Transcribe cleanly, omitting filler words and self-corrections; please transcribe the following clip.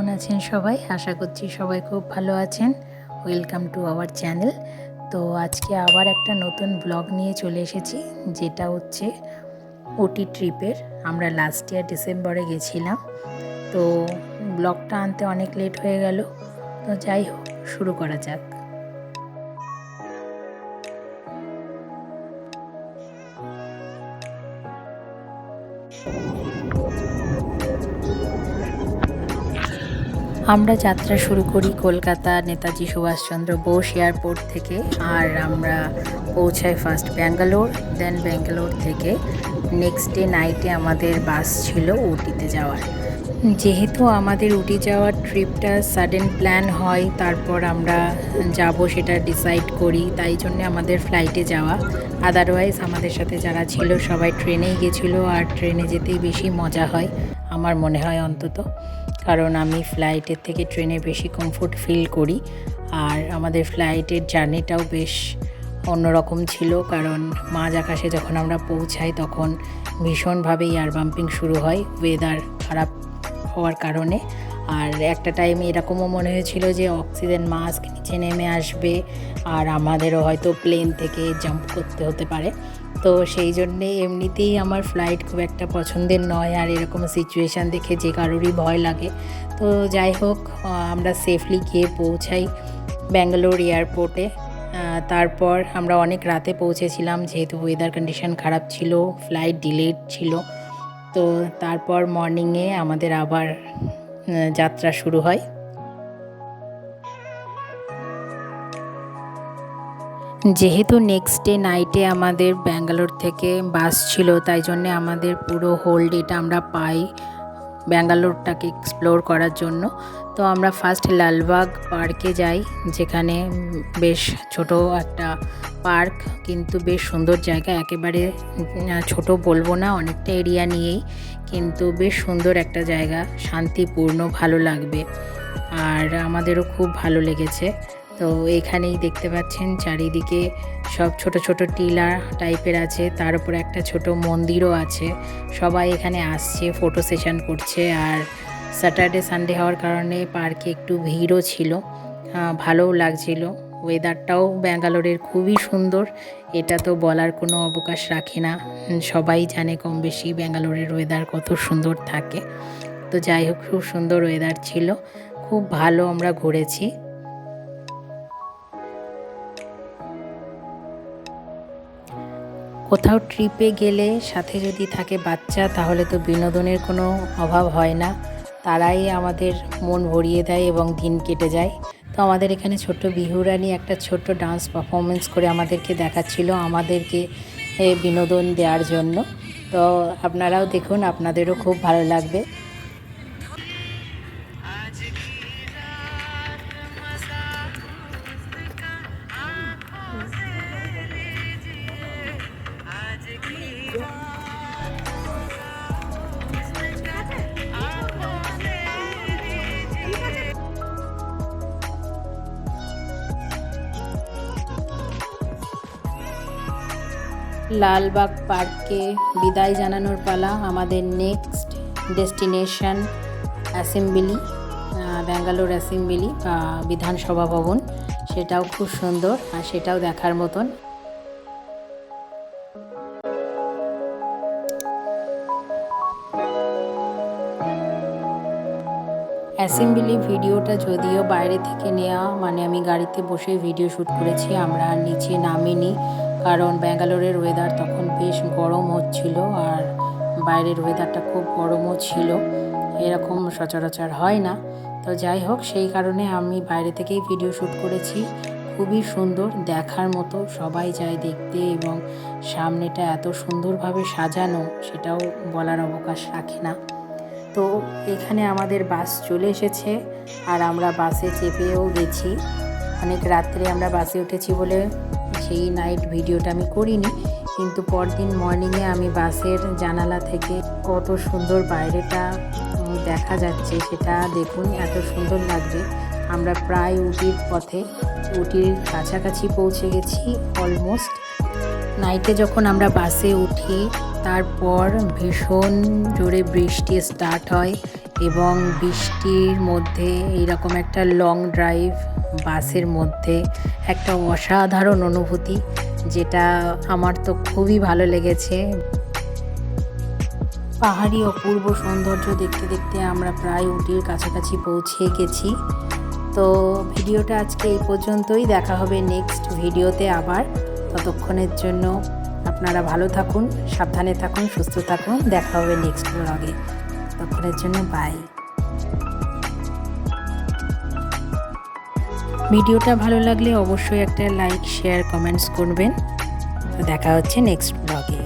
কেমন আছেন সবাই? আশা করছি সবাই খুব ভালো আছেন। Welcome to our channel. তো আজকে আবার একটা নতুন ব্লগ নিয়ে চলে এসেছি, যেটা হচ্ছে ওটি ট্রিপের। আমরা লাস্ট ইয়ার ডিসেম্বরে গেছিলাম। তো ব্লগটা আনতে অনেক লেট হয়ে গেল। তো যাই হোক, শুরু করা যাক। আমরা যাত্রা শুরু করি কলকাতা নেতাজি সুভাষচন্দ্র বোস এয়ারপোর্ট থেকে। আর আমরা পৌঁছাই ফার্স্ট ব্যাঙ্গালোর, দেন ব্যাঙ্গালোর থেকে নেক্সট ডে নাইটে আমাদের বাস ছিল উটিতে যাওয়ার। যেহেতু আমাদের উটি যাওয়ার ট্রিপটা সাডেন প্ল্যান হয়, তারপর আমরা যাব সেটা ডিসাইড করি, তাই জন্য আমাদের ফ্লাইটে যাওয়া। আদারওয়াইজ আমাদের সাথে যারা ছিল সবাই ট্রেনেই গেছিলো, আর ট্রেনে যেতেই বেশি মজা হয় আমার মনে হয় অন্তত, কারণ আমি ফ্লাইটের থেকে ট্রেনে বেশি কমফোর্ট ফিল করি। আর আমাদের ফ্লাইটের জার্নিটাও বেশ অন্যরকম ছিল, কারণ মাঝ আকাশে যখন আমরা পৌঁছাই তখন ভীষণভাবে এয়ার বাম্পিং শুরু হয় ওয়েদার খারাপ হওয়ার কারণে। আর একটা টাইমে এরকমও মনে হয়েছিল যে অক্সিজেন মাস্ক নিচে নেমে আসবে আর আমাদেরও হয়তো প্লেন থেকে জাম্প করতে হতে পারে। তো সেই জন্যে এমনিতেই আমার ফ্লাইট খুব একটা পছন্দের নয়, আর এরকম সিচুয়েশান দেখে যে কারোরই ভয় লাগে। তো যাই হোক, আমরা সেফলি গিয়ে পৌঁছাই ব্যাঙ্গালোর এয়ারপোর্টে। তারপর আমরা অনেক রাতে পৌঁছেছিলাম, যেহেতু ওয়েদার কন্ডিশন খারাপ ছিল, ফ্লাইট ডিলেড ছিল। তো তারপর মর্নিংয়ে আমাদের আবার যাত্রা শুরু হয়। যেহেতু নেক্সট ডে নাইটে আমাদের ব্যাঙ্গালোর থেকে বাস ছিল, তাই জন্যে আমাদের পুরো হোল ডেটা আমরা পাই ব্যাঙ্গালোরটাকে এক্সপ্লোর করার জন্য। তো আমরা ফার্স্ট লালবাগ পার্কে যাই, যেখানে বেশ ছোট একটা পার্ক, কিন্তু বেশ সুন্দর জায়গা। একেবারে ছোট বলবো না, অনেকটা এরিয়া নিয়েই, কিন্তু বেশ সুন্দর একটা জায়গা, শান্তিপূর্ণ, ভালো লাগবে। আর আমাদেরও খুব ভালো লেগেছে। তো এখানেই দেখতে পাচ্ছেন চারিদিকে সব ছোট ছোট টিলা টাইপের আছে, তার উপর একটা ছোট মন্দিরও আছে। সবাই এখানে আসছে, ফটো সেশন করছে। আর স্যাটারডে সানডে হওয়ার কারণে পার্কে একটু ভিড়ও ছিল, ভালোও লাগছিল। ওয়েদারটাও ব্যাঙ্গালোরের খুবই সুন্দর, এটা তো বলার কোনো অবকাশ রাখে না। সবাই জানে কম বেশি ব্যাঙ্গালোরের ওয়েদার কত সুন্দর থাকে। তো যাই হোক, খুব সুন্দর ওয়েদার ছিল, খুব ভালো আমরা ঘুরেছি। কোথাও ট্রিপে গেলে সাথে যদি থাকে বাচ্চা, তাহলে তো বিনোদনের কোনো অভাব হয় না, তারাই আমাদের মন ভরিয়ে দেয় এবং দিন কেটে যায়। তো আমাদের এখানে ছোট্ট বিহুরানি একটা ছোট্ট ডান্স পারফরমেন্স করে আমাদেরকে দেখাচ্ছিল, আমাদেরকে বিনোদন দেওয়ার জন্য। তো আপনারাও দেখুন, আপনাদেরও খুব ভালো লাগবে। লালবাগ পার্ককে বিদায় জানানোর পালা। আমাদের next destination assembly, Bangalore assembly বা বিধানসভা ভবন, সেটাও খুব সুন্দর আর সেটাও দেখার মতন। অ্যাসেম্বলি ভিডিওটা যদিও বাইরে থেকে নেওয়া, মানে আমি গাড়িতে বসে ভিডিও শ্যুট করেছি, আমরা নিচে নামিনি, কারণ ব্যাঙ্গালোরের ওয়েদার তখন বেশ গরম হচ্ছিল, আর বাইরের ওয়েদারটা খুব গরমও ছিল, এরকম সচরাচর হয় না। তো যাই হোক, সেই কারণে আমি বাইরে থেকেই ভিডিও শ্যুট করেছি। খুবই সুন্দর, দেখার মতো, সবাই যায় দেখতে, এবং সামনেটা এত সুন্দরভাবে সাজানো, সেটাও বলার অবকাশ রাখে না। তো এখানে আমাদের বাস চলে এসেছে, আর আমরা বাসে চেপেও গেছি। অনেক রাত্রে আমরা বাসে উঠেছি বলে সেই নাইট ভিডিওটা আমি করিনি, কিন্তু পরদিন মর্নিংয়ে আমি বাসের জানালা থেকে কত সুন্দর বাইরেটা দেখা যাচ্ছে সেটা দেখুন, এত সুন্দর লাগবে। আমরা প্রায় উটির পথে, উটির কাছাকাছি পৌঁছে গেছি অলমোস্ট। নাইটে যখন আমরা বাসে উঠি, তারপর ভীষণ জোরে বৃষ্টি স্টার্ট হয় এবং বৃষ্টির মধ্যে এইরকম একটা লং ড্রাইভ বাসের মধ্যে একটা অসাধারণ অনুভূতি, যেটা আমার তো খুবই ভালো লেগেছে। পাহাড়ি অপূর্ব সৌন্দর্য দেখতে দেখতে আমরা প্রায় উটির কাছাকাছি পৌঁছে গেছি। তো ভিডিওটা আজকে এই পর্যন্তই, দেখা হবে নেক্সট ভিডিওতে আবার। ততক্ষণের জন্য আপনারা ভালো থাকুন, সাবধানে থাকুন, সুস্থ থাকুন। দেখা হবে নেক্সট ব্লগে। ততক্ষণের জন্য বাই। ভিডিওটা ভালো লাগলে অবশ্যই একটা লাইক, শেয়ার, কমেন্টস করবেন। তো দেখা হচ্ছে নেক্সট ব্লগে।